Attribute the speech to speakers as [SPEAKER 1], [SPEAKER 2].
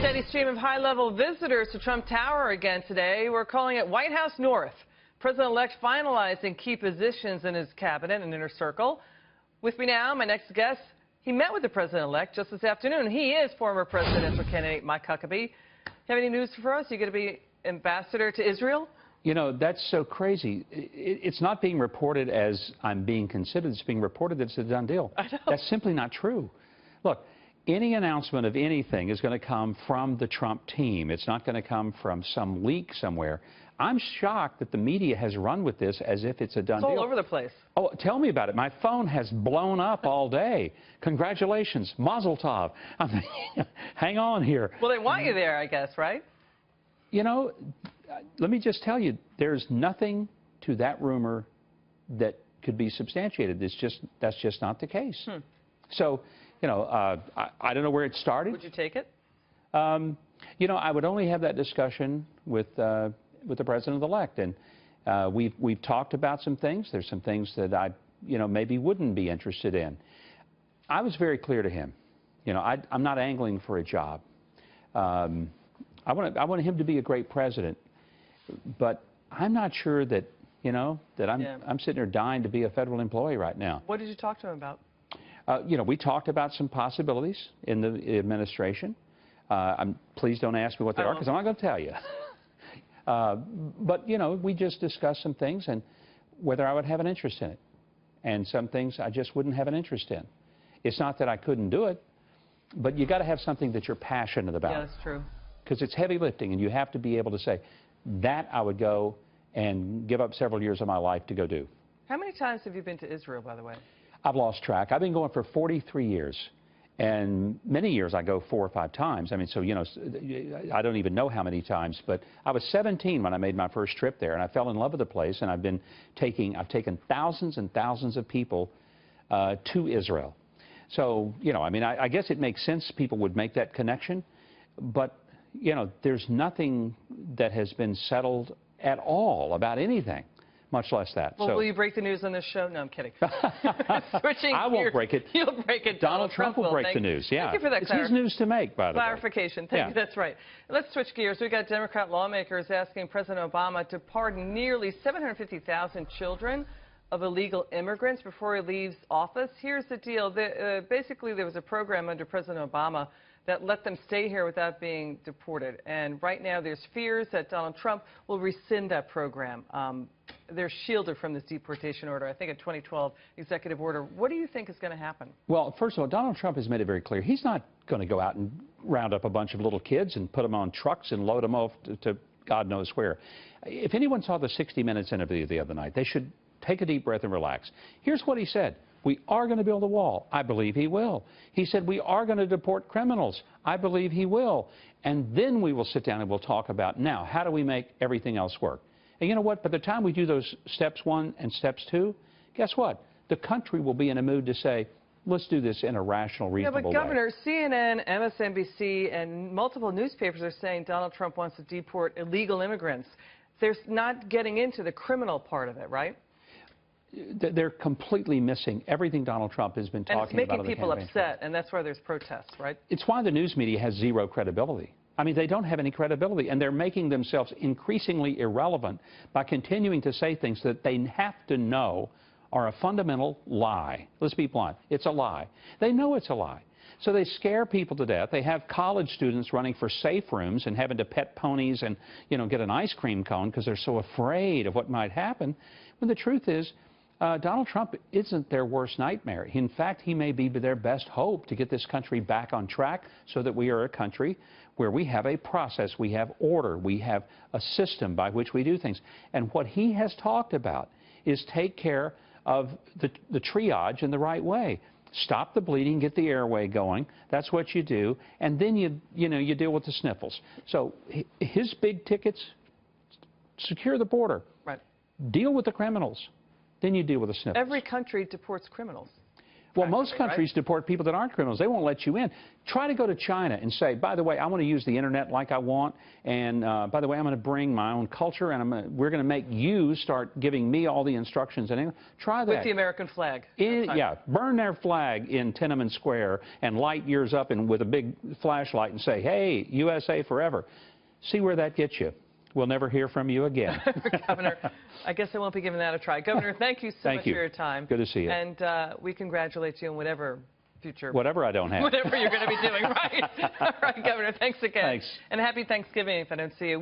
[SPEAKER 1] Steady stream of high-level visitors to Trump Tower again today. We're calling it White House North. President-elect finalizing key positions in his cabinet and inner circle. With me now, my next guest, he met with the president-elect just this afternoon. He is former presidential candidate Mike Huckabee. Have any news for us? You going to be ambassador to Israel?
[SPEAKER 2] You know, that's so crazy. It's not being reported as I'm being considered. It's being reported that it's a done deal.
[SPEAKER 1] I know.
[SPEAKER 2] That's simply not true. Look, any announcement of anything is going to come from the Trump team. It's not going to come from some leak somewhere. I'm shocked that the media has run with this as if it's a done deal.
[SPEAKER 1] It's all over the place.
[SPEAKER 2] Oh, tell me about it. My phone has blown up all day. Congratulations. Mazel tov. I'm thinking, hang on here.
[SPEAKER 1] Well, they want you there, I guess, right?
[SPEAKER 2] You know, let me just tell you, there's nothing to that rumor that could be substantiated. That's just not the case. So, you know, I don't know where it started.
[SPEAKER 1] Would you take it?
[SPEAKER 2] You know, I would only have that discussion with the president-elect, and we've talked about some things. There's some things that I, you know, maybe wouldn't be interested in. I was very clear to him. You know, I'm not angling for a job. I want him to be a great president, but I'm not sure that, you know, that I'm sitting there dying to be a federal employee right now.
[SPEAKER 1] What did you talk to him about?
[SPEAKER 2] You know, we talked about some possibilities in the administration. Please don't ask me what they are, because I'm not going to tell you. But, you know, we just discussed some things and whether I would have an interest in it. And some things I just wouldn't have an interest in. It's not that I couldn't do it, but you got to have something that you're passionate about.
[SPEAKER 1] Yeah, that's true.
[SPEAKER 2] Because it's heavy lifting, and you have to be able to say, that I would go and give up several years of my life to go do.
[SPEAKER 1] How many times have you been to Israel, by the way?
[SPEAKER 2] I've lost track. I've been going for 43 years. And many years I go 4 or 5 times. I mean, so, you know, I don't even know how many times. But I was 17 when I made my first trip there, and I fell in love with the place. And I've taken thousands and thousands of people to Israel. So, you know, I mean, I guess it makes sense people would make that connection. But, you know, there's nothing that has been settled at all about anything, much less that.
[SPEAKER 1] Well,
[SPEAKER 2] so,
[SPEAKER 1] will you break the news on this show? No, I'm kidding.
[SPEAKER 2] I won't break it.
[SPEAKER 1] You'll break it.
[SPEAKER 2] Donald Trump will break the news. Yeah.
[SPEAKER 1] Thank you for that
[SPEAKER 2] it's his news to make, by the way.
[SPEAKER 1] Clarification. Thank you. That's right. Let's switch gears. We've got Democrat lawmakers asking President Obama to pardon nearly 750,000 children of illegal immigrants before he leaves office. Here's the deal. Basically, there was a program under President Obama that let them stay here without being deported. And right now there's fears that Donald Trump will rescind that program. They're shielded from this deportation order, I think a 2012 executive order. What do you think is going to happen? Well,
[SPEAKER 2] first of all, Donald Trump has made it very clear. He's not going to go out and round up a bunch of little kids and put them on trucks and load them off to God knows where. If anyone saw the 60 Minutes interview the other night, they should take a deep breath and relax. Here's what he said. We are going to build a wall. I believe he will. He said we are going to deport criminals. I believe he will. And then we will sit down and we'll talk about, now, how do we make everything else work? And you know what? By the time we do those steps 1 and steps 2, guess what? The country will be in a mood to say, let's do this in a rational, reasonable way.
[SPEAKER 1] Yeah, but Governor, CNN, MSNBC, and multiple newspapers are saying Donald Trump wants to deport illegal immigrants. They're not getting into the criminal part of it, right?
[SPEAKER 2] They're completely missing everything Donald Trump has been talking about.
[SPEAKER 1] And it's making people upset, and that's why there's protests, right?
[SPEAKER 2] It's why the news media has zero credibility. I mean, they don't have any credibility, and they're making themselves increasingly irrelevant by continuing to say things that they have to know are a fundamental lie. Let's be blunt. It's a lie. They know it's a lie. So they scare people to death. They have college students running for safe rooms and having to pet ponies and, you know, get an ice cream cone because they're so afraid of what might happen. When the truth is, Donald Trump isn't their worst nightmare. In fact, he may be their best hope to get this country back on track so that we are a country where we have a process, we have order, we have a system by which we do things. And what he has talked about is take care of the triage in the right way. Stop the bleeding, get the airway going. That's what you do. And then you deal with the sniffles. So his big tickets, secure the border.
[SPEAKER 1] Right.
[SPEAKER 2] Deal with the criminals. Then you deal with the sniffles.
[SPEAKER 1] Every country deports criminals.
[SPEAKER 2] Well, most
[SPEAKER 1] practically,
[SPEAKER 2] countries
[SPEAKER 1] right?
[SPEAKER 2] deport people that aren't criminals. They won't let you in. Try to go to China and say, by the way, I want to use the internet like I want, and by the way, I'm going to bring my own culture, and we're going to make you start giving me all the instructions. And try that.
[SPEAKER 1] With the American flag.
[SPEAKER 2] Yeah, burn their flag in Tiananmen Square and light yours up with a big flashlight and say, hey, USA forever. See where that gets you. We'll never hear from you again.
[SPEAKER 1] Governor, I guess I won't be giving that a try. Governor, thank you so much for your time.
[SPEAKER 2] Good to see you.
[SPEAKER 1] And we congratulate you on whatever future.
[SPEAKER 2] Whatever I don't have.
[SPEAKER 1] Whatever you're going to be doing, right? All right, Governor, thanks again.
[SPEAKER 2] Thanks.
[SPEAKER 1] And happy Thanksgiving if I don't see you.